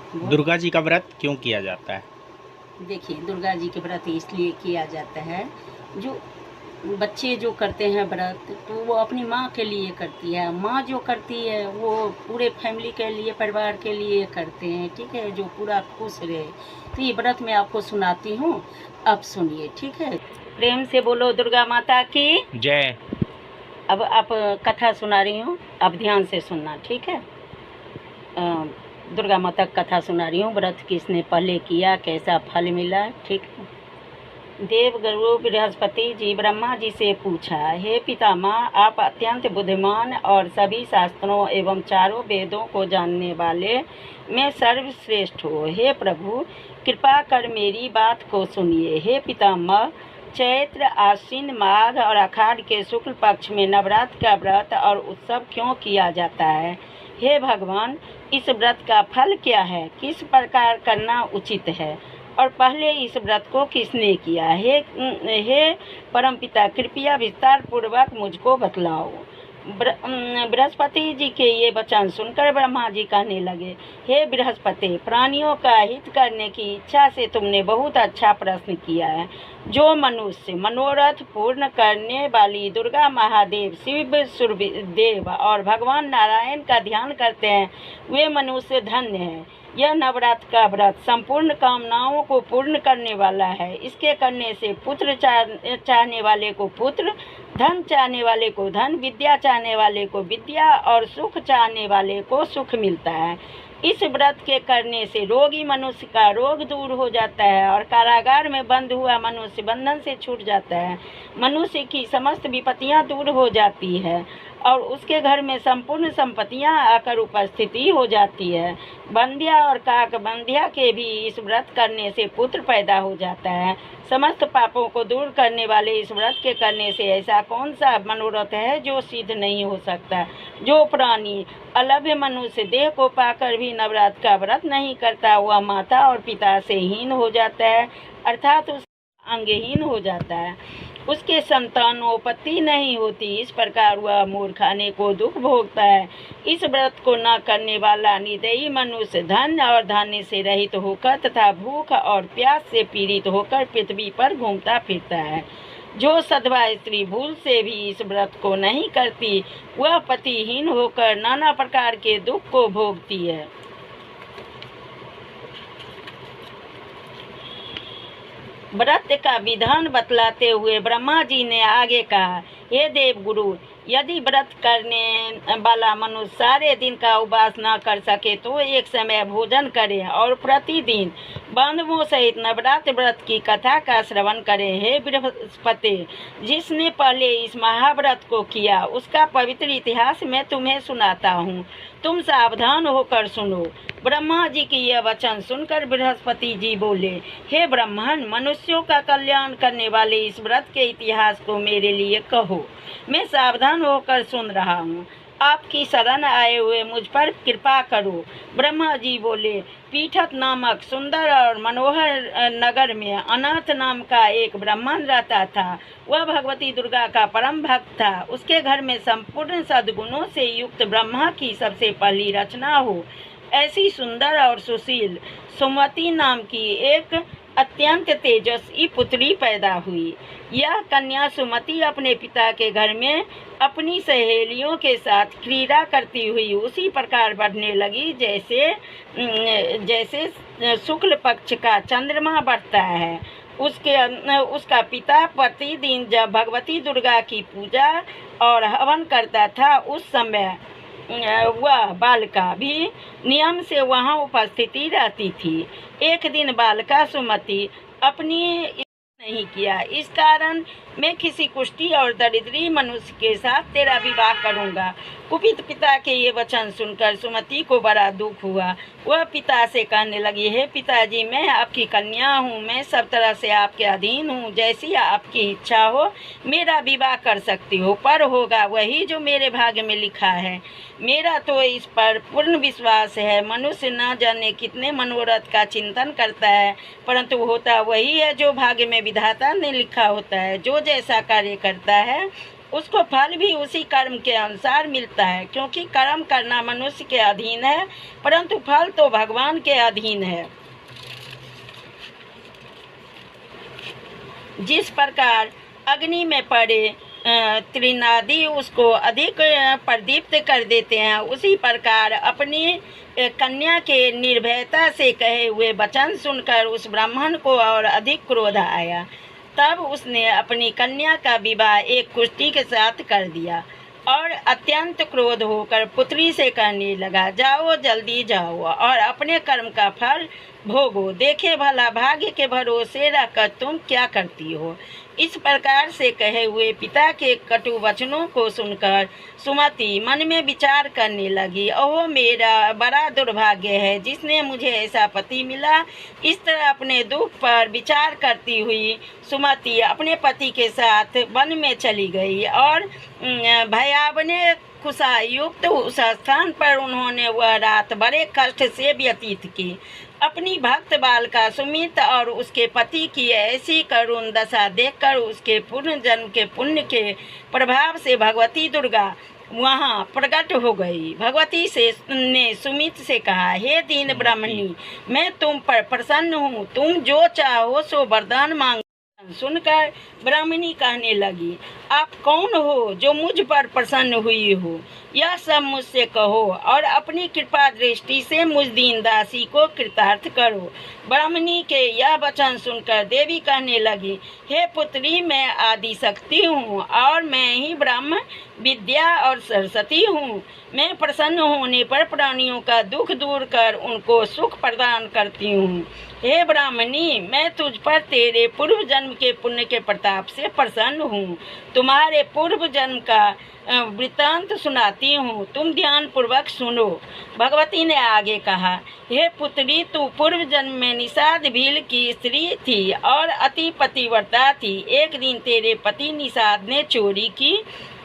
दुर्गा जी का व्रत क्यों किया जाता है? देखिए, दुर्गा जी के व्रत इसलिए किया जाता है, जो बच्चे जो करते हैं व्रत तो वो अपनी माँ के लिए करती है। माँ जो करती है वो पूरे फैमिली के लिए, परिवार के लिए करते हैं, ठीक है, जो पूरा खुश रहे। तो ये व्रत मैं आपको सुनाती हूँ, आप सुनिए, ठीक है। प्रेम से बोलो दुर्गा माता की जय। अब आप कथा सुना रही हूँ, आप ध्यान से सुनना, ठीक है। दुर्गा माता की कथा सुना रही हूँ, व्रत किसने पहले किया, कैसा फल मिला, ठीक है। देवगुरु बृहस्पति जी ब्रह्मा जी से पूछा, हे पितामह, आप अत्यंत बुद्धिमान और सभी शास्त्रों एवं चारों वेदों को जानने वाले में सर्वश्रेष्ठ हो। हे प्रभु, कृपा कर मेरी बात को सुनिए। हे पितामह, चैत्र, आश्विन, माघ और आषाढ़ के शुक्ल पक्ष में नवरात्र का व्रत और उत्सव क्यों किया जाता है? हे भगवान, इस व्रत का फल क्या है? किस प्रकार करना उचित है? और पहले इस व्रत को किसने किया? हे परमपिता, कृपया विस्तार पूर्वक मुझको बतलाओ। बृहस्पति जी के ये वचन सुनकर ब्रह्मा जी कहने लगे, हे बृहस्पति, प्राणियों का हित करने की इच्छा से तुमने बहुत अच्छा प्रश्न किया है। जो मनुष्य मनोरथ पूर्ण करने वाली दुर्गा, महादेव, शिव, सूर्यदेव और भगवान नारायण का ध्यान करते हैं, वे मनुष्य धन्य हैं। यह नवरात्र का व्रत संपूर्ण कामनाओं को पूर्ण करने वाला है। इसके करने से पुत्र चाहने वाले को पुत्र, धन चाहने वाले को धन, विद्या चाहने वाले को विद्या और सुख चाहने वाले को सुख मिलता है। इस व्रत के करने से रोगी मनुष्य का रोग दूर हो जाता है और कारागार में बंद हुआ मनुष्य बंधन से छूट जाता है। मनुष्य की समस्त विपत्तियां दूर हो जाती है और उसके घर में संपूर्ण संपत्तियां आकर उपस्थिति हो जाती है। बंध्या और काक बंध्या के भी इस व्रत करने से पुत्र पैदा हो जाता है। समस्त पापों को दूर करने वाले इस व्रत के करने से ऐसा कौन सा मनोरथ है जो सिद्ध नहीं हो सकता? जो प्राणी अलभ्य मनुष्य देह को पाकर भी नवरात्र का व्रत नहीं करता, वह माता और पिता से हीन हो जाता है, अर्थात उस अंगहीन हो जाता है। उसके संतानोपत्ति नहीं होती। इस प्रकार वह मूर्ख अनेकों दुख भोगता है। इस व्रत को न करने वाला निर्दयी मनुष्य धन और धान्य से रहित होकर तथा भूख और प्यास से पीड़ित होकर पृथ्वी पर घूमता फिरता है। जो सधवा स्त्री भूल से भी इस व्रत को नहीं करती, वह पतिहीन होकर नाना प्रकार के दुख को भोगती है। व्रत का विधान बतलाते हुए ब्रह्मा जी ने आगे कहा, हे देवगुरु, यदि व्रत करने वाला मनुष्य सारे दिन का उपवास न कर सके तो एक समय भोजन करे और प्रतिदिन बांधवों सहित नवरात्र व्रत की कथा का श्रवण करे। हे बृहस्पति, जिसने पहले इस महाव्रत को किया उसका पवित्र इतिहास मैं तुम्हें सुनाता हूँ, तुम सावधान होकर सुनो। ब्रह्मा जी की यह वचन सुनकर बृहस्पति जी बोले, हे ब्राह्मण, मनुष्यों का कल्याण करने वाले इस व्रत के इतिहास को मेरे लिए कहो, मैं सावधान होकर सुन रहा हूँ। आपकी शरण आए हुए मुझ पर कृपा करो। ब्रह्मा जी बोले, पीठत नामक सुंदर और मनोहर नगर में अनाथ नाम का एक ब्राह्मण रहता था। वह भगवती दुर्गा का परम भक्त था। उसके घर में संपूर्ण सद्गुणों से युक्त ब्रह्मा की सबसे पहली रचना हो ऐसी सुंदर और सुशील सुमति नाम की एक अत्यंत तेजस्वी पुत्री पैदा हुई। यह कन्या सुमति अपने पिता के घर में अपनी सहेलियों के साथ क्रीड़ा करती हुई उसी प्रकार बढ़ने लगी जैसे शुक्ल पक्ष का चंद्रमा बढ़ता है। उसका पिता प्रतिदिन जब भगवती दुर्गा की पूजा और हवन करता था, उस समय वह बालिका भी नियम से वहां उपस्थिति रहती थी। एक दिन बालिका सुमति अपनी नहीं किया, इस कारण मैं किसी कुष्ठी और दरिद्री मनुष्य के साथ तेरा विवाह करूंगा। कुपित पिता के ये वचन सुनकर सुमति को बड़ा दुख हुआ। वह पिता से कहने लगी, हे पिताजी, मैं आपकी कन्या हूँ, मैं सब तरह से आपके अधीन हूँ, जैसी आपकी इच्छा हो मेरा विवाह कर सकती हो, पर होगा वही जो मेरे भाग्य में लिखा है। मेरा तो इस पर पूर्ण विश्वास है। मनुष्य न जाने कितने मनोरथ का चिंतन करता है, परंतु होता वही है जो भाग्य में विधाता ने लिखा होता है। जो जैसा कार्य करता है उसको फल भी उसी कर्म के अनुसार मिलता है, क्योंकि कर्म करना मनुष्य के अधीन है, परंतु फल तो भगवान के अधीन है। जिस प्रकार अग्नि में पड़े त्रिनादी उसको अधिक प्रदीप्त कर देते हैं, उसी प्रकार अपनी कन्या के निर्भयता से कहे हुए वचन सुनकर उस ब्राह्मण को और अधिक क्रोध आया। तब उसने अपनी कन्या का विवाह एक कुष्ठी के साथ कर दिया और अत्यंत क्रोध होकर पुत्री से कहने लगा, जाओ जल्दी जाओ और अपने कर्म का फल भोगो, देखे भला भाग्य के भरोसे रहकर तुम क्या करती हो। इस प्रकार से कहे हुए पिता के कटु वचनों को सुनकर सुमति मन में विचार करने लगी, ओह मेरा बड़ा दुर्भाग्य है जिसने मुझे ऐसा पति मिला। इस तरह अपने दुख पर विचार करती हुई सुमति अपने पति के साथ वन में चली गई और भयावने खुशायुक्त उस स्थान पर उन्होंने वह रात बड़े कष्ट से व्यतीत की। अपनी भक्त बालिका सुमित और उसके पति की ऐसी करुण दशा देखकर उसके पूर्ण जन्म के पुण्य के प्रभाव से भगवती दुर्गा वहाँ प्रकट हो गई। भगवती ने सुमित से कहा, हे दीन ब्राह्मणी, मैं तुम पर प्रसन्न हूँ, तुम जो चाहो सो वरदान मांग। सुनकर ब्राह्मणी कहने लगी, आप कौन हो जो मुझ पर प्रसन्न हुई हो? यह सब मुझसे कहो और अपनी कृपा दृष्टि से मुझ दीन दासी को कृतार्थ करो। ब्राह्मणी के यह वचन सुनकर देवी कहने लगी, हे पुत्री, मैं आदि शक्ति हूँ और मैं ही ब्रह्म विद्या और सरस्वती हूँ। मैं प्रसन्न होने पर प्राणियों का दुख दूर कर उनको सुख प्रदान करती हूँ। हे ब्राह्मणी, मैं तुझ पर तेरे पूर्व जन्म के पुण्य के प्रताप से प्रसन्न हूँ। तुम्हारे पूर्व जन्म का वृत्तांत सुनाती हूँ, तुम ध्यान पूर्वक सुनो। भगवती ने आगे कहा, हे पुत्री, तू पूर्व जन्म में निषाद भील की स्त्री थी और अति पतिव्रता थी। एक दिन तेरे पति निषाद ने चोरी की।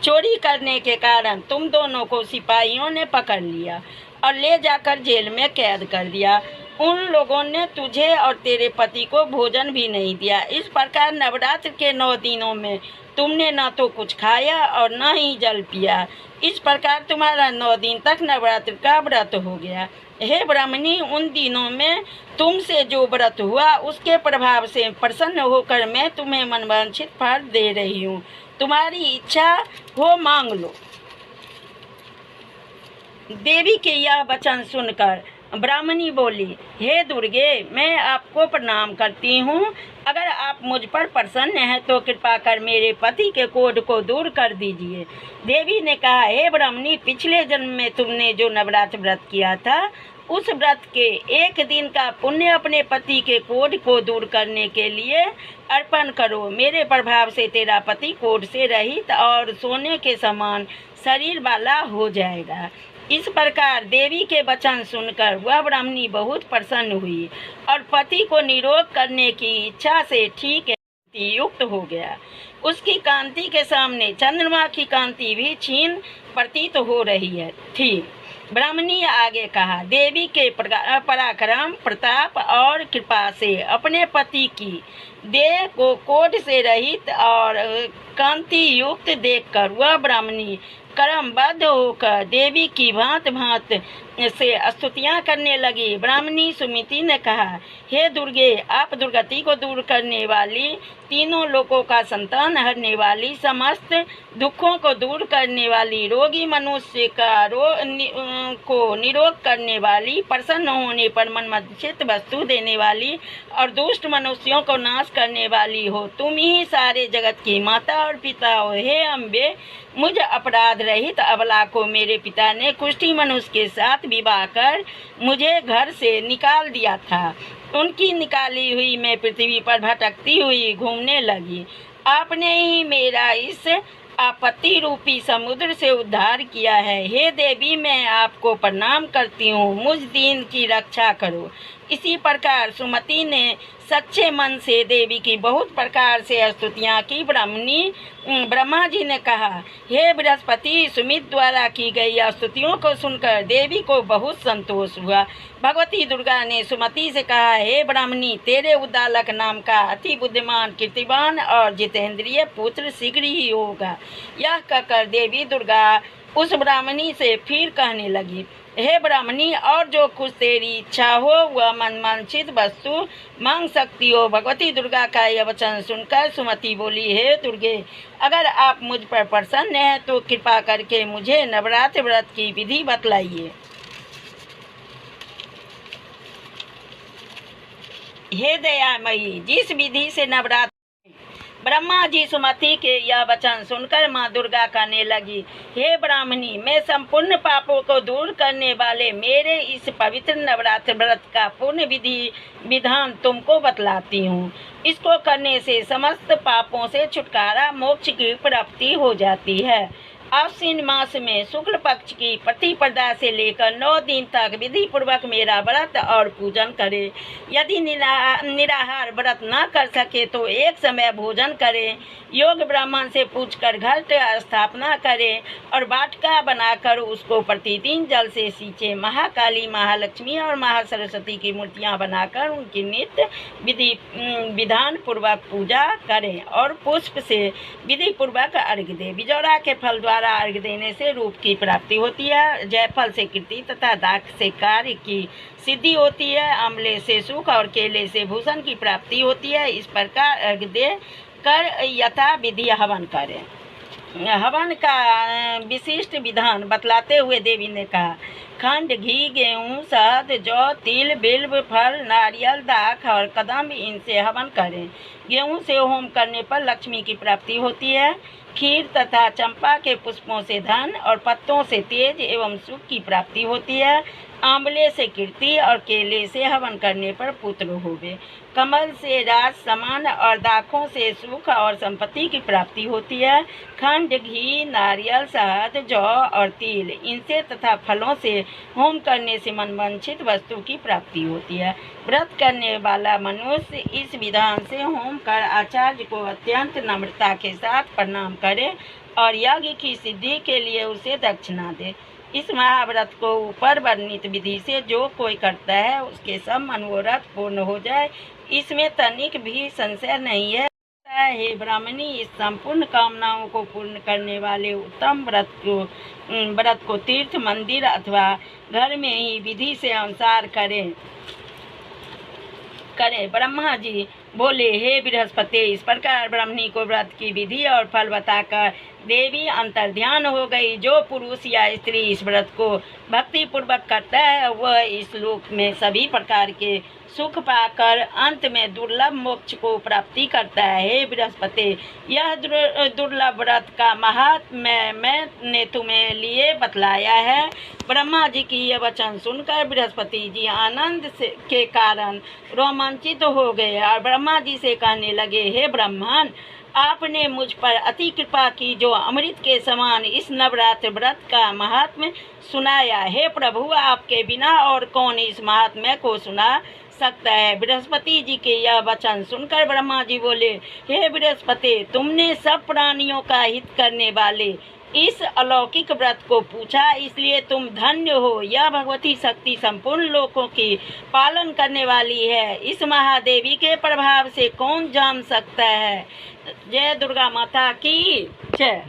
चोरी करने के कारण तुम दोनों को सिपाहियों ने पकड़ लिया और ले जाकर जेल में कैद कर दिया। उन लोगों ने तुझे और तेरे पति को भोजन भी नहीं दिया। इस प्रकार नवरात्र के 9 दिनों में तुमने न तो कुछ खाया और न ही जल पिया। इस प्रकार तुम्हारा 9 दिन तक नवरात्र का व्रत हो गया। हे ब्राह्मणी, उन दिनों में तुमसे जो व्रत हुआ उसके प्रभाव से प्रसन्न होकर मैं तुम्हें मनवांछित फल दे रही हूँ। तुम्हारी इच्छा हो मांग लो। देवी के यह वचन सुनकर ब्राह्मणी बोली, हे दुर्गे, मैं आपको प्रणाम करती हूँ। अगर आप मुझ पर प्रसन्न हैं तो कृपा कर मेरे पति के क्रोध को दूर कर दीजिए। देवी ने कहा, हे ब्राह्मणी, पिछले जन्म में तुमने जो नवरात्र व्रत किया था उस व्रत के 1 दिन का पुण्य अपने पति के क्रोध को दूर करने के लिए अर्पण करो। मेरे प्रभाव से तेरा पति क्रोध से रहित और सोने के समान शरीर वाला हो जाएगा। इस प्रकार देवी के वचन सुनकर वह ब्राह्मणी बहुत प्रसन्न हुई और पति को निरोग करने की इच्छा से ठीक युक्त हो गया। उसकी कांति के सामने चंद्रमा की कांति भी क्षीण प्रतीत हो रही थी। ब्राह्मणी आगे कहा, देवी के पराक्रम, प्रताप और कृपा से अपने पति की देह को क्रोध से रहित और कांति युक्त देखकर वह ब्राह्मणी कर्मबद्ध होकर देवी की भांत भांत से स्तुतियाँ करने लगी। ब्राह्मणी सुमिति ने कहा, हे दुर्गे, आप दुर्गति को दूर करने वाली, तीनों लोकों का संतान हरने वाली, समस्त दुखों को दूर करने वाली, रोगी मनुष्य का को निरोग करने वाली, प्रसन्न होने पर मनमंचित वस्तु देने वाली और दुष्ट मनुष्यों को नाश करने वाली हो। तुम ही सारे जगत की माता और पिता हो। हे अम्बे, मुझ अपराध रहित अबला को मेरे पिता ने कुष्ठी मनुष्य के साथ विवाह कर मुझे घर से निकाल दिया था। उनकी निकाली हुई मैं पृथ्वी पर भटकती हुई घूमने लगी। आपने ही मेरा इस आपत्ति रूपी समुद्र से उद्धार किया है। हे देवी, मैं आपको प्रणाम करती हूँ, मुझ दीन की रक्षा करो। इसी प्रकार सुमति ने सच्चे मन से देवी की बहुत प्रकार से स्तुतियाँ की। ब्रह्मा जी ने कहा, हे बृहस्पति, सुमित द्वारा की गई स्तुतियों को सुनकर देवी को बहुत संतोष हुआ। भगवती दुर्गा ने सुमति से कहा, हे ब्राह्मणी, तेरे उद्दालक नाम का अति बुद्धिमान, कीर्तिवान और जितेंद्रिय पुत्र शीघ्र ही होगा। यह कहकर देवी दुर्गा उस ब्राह्मणी से फिर कहने लगी, हे ब्राह्मणी, और जो कुछ तेरी इच्छा हो वह मनवांछित वस्तु मांग सकती हो। भगवती दुर्गा का यह वचन सुनकर सुमति बोली, हे दुर्गे, अगर आप मुझ पर प्रसन्न हैं तो कृपा करके मुझे नवरात्र व्रत की विधि बतलाइए। हे दयामयी, जिस विधि से नवरात्र। ब्रह्मा जी सुमति के यह वचन सुनकर माँ दुर्गा कहने लगी, हे ब्राह्मणी, मैं संपूर्ण पापों को दूर करने वाले मेरे इस पवित्र नवरात्र व्रत का पूर्ण विधान तुमको बतलाती हूँ। इसको करने से समस्त पापों से छुटकारा, मोक्ष की प्राप्ति हो जाती है। आश्विन मास में शुक्ल पक्ष की प्रतिपदा से लेकर 9 दिन तक विधि पूर्वक मेरा व्रत और पूजन करें। यदि निराहार व्रत न कर सके तो एक समय भोजन करें। योग ब्राह्मण से पूछकर घट स्थापना करें और वाटिका बनाकर उसको प्रतिदिन जल से सींचे। महाकाली, महालक्ष्मी और महासरस्वती की मूर्तियां बनाकर उनकी नित्य विधान पूर्वक पूजा करें और पुष्प से विधि पूर्वक अर्घ्य दें। बिजौरा के फल द्वारा अर्घ्य देने से रूप की प्राप्ति होती है। जयफल से कीर्ति तथा दाख से कार्य की सिद्धि होती है। आंवले से सुख और केले से भूषण की प्राप्ति होती है। इस प्रकार अर्घ्य दे कर यथा विधि हवन करें। हवन का विशिष्ट विधान बतलाते हुए देवी ने कहा, खंड, घी, गेहूँ, शहद, जौ, तिल, बिल्व, फल, नारियल, दाख और कदम, इनसे हवन करें। गेहूँ से होम करने पर लक्ष्मी की प्राप्ति होती है। खीर तथा चंपा के पुष्पों से धन और पत्तों से तेज एवं सुख की प्राप्ति होती है। आंवले से कीर्ति और केले से हवन करने पर पुत्र होवे। कमल से राज, समान और दाखों से सुख और संपत्ति की प्राप्ति होती है। खंड, घी, नारियल, शहद, जौ और तिल, इनसे तथा फलों से होम करने से मनवांछित वस्तु की प्राप्ति होती है। व्रत करने वाला मनुष्य इस विधान से होम कर आचार्य को अत्यंत नम्रता के साथ प्रणाम करे और यज्ञ की सिद्धि के लिए उसे दक्षिणा दे। इस महाव्रत को ऊपर वर्णित विधि से जो कोई करता है उसके सब मनोरथ पूर्ण हो जाए, इसमें तनिक भी संशय नहीं है। हे ब्राह्मणी, इस संपूर्ण कामनाओं को पूर्ण करने वाले उत्तम व्रत को तीर्थ, मंदिर अथवा घर में ही विधि से अनुसार करें। ब्रह्मा जी बोले, हे बृहस्पति, इस प्रकार ब्राह्मणी को व्रत की विधि और फल बताकर देवी अंतर्ध्यान हो गई। जो पुरुष या स्त्री इस व्रत को भक्ति पूर्वक करता है वह इस लोक में सभी प्रकार के सुख पाकर अंत में दुर्लभ मोक्ष को प्राप्ति करता है। हे बृहस्पति, यह दुर्लभ व्रत का महात्म्य मैंने तुम्हें लिए बतलाया है। ब्रह्मा जी की यह वचन सुनकर बृहस्पति जी आनंद के कारण रोमांचित हो गए और ब्रह्मा जी से कहने लगे, हे ब्राह्मण, आपने मुझ पर अति कृपा की जो अमृत के समान इस नवरात्र व्रत का महात्म्य सुनाया। हे प्रभु, आपके बिना और कौन इस महात्म्य को सुना सकता है। बृहस्पति जी के यह वचन सुनकर ब्रह्मा जी बोले, हे बृहस्पति, तुमने सब प्राणियों का हित करने वाले इस अलौकिक व्रत को पूछा, इसलिए तुम धन्य हो। यह भगवती शक्ति संपूर्ण लोकों की पालन करने वाली है। इस महादेवी के प्रभाव से कौन जान सकता है। जय दुर्गा माता की जय।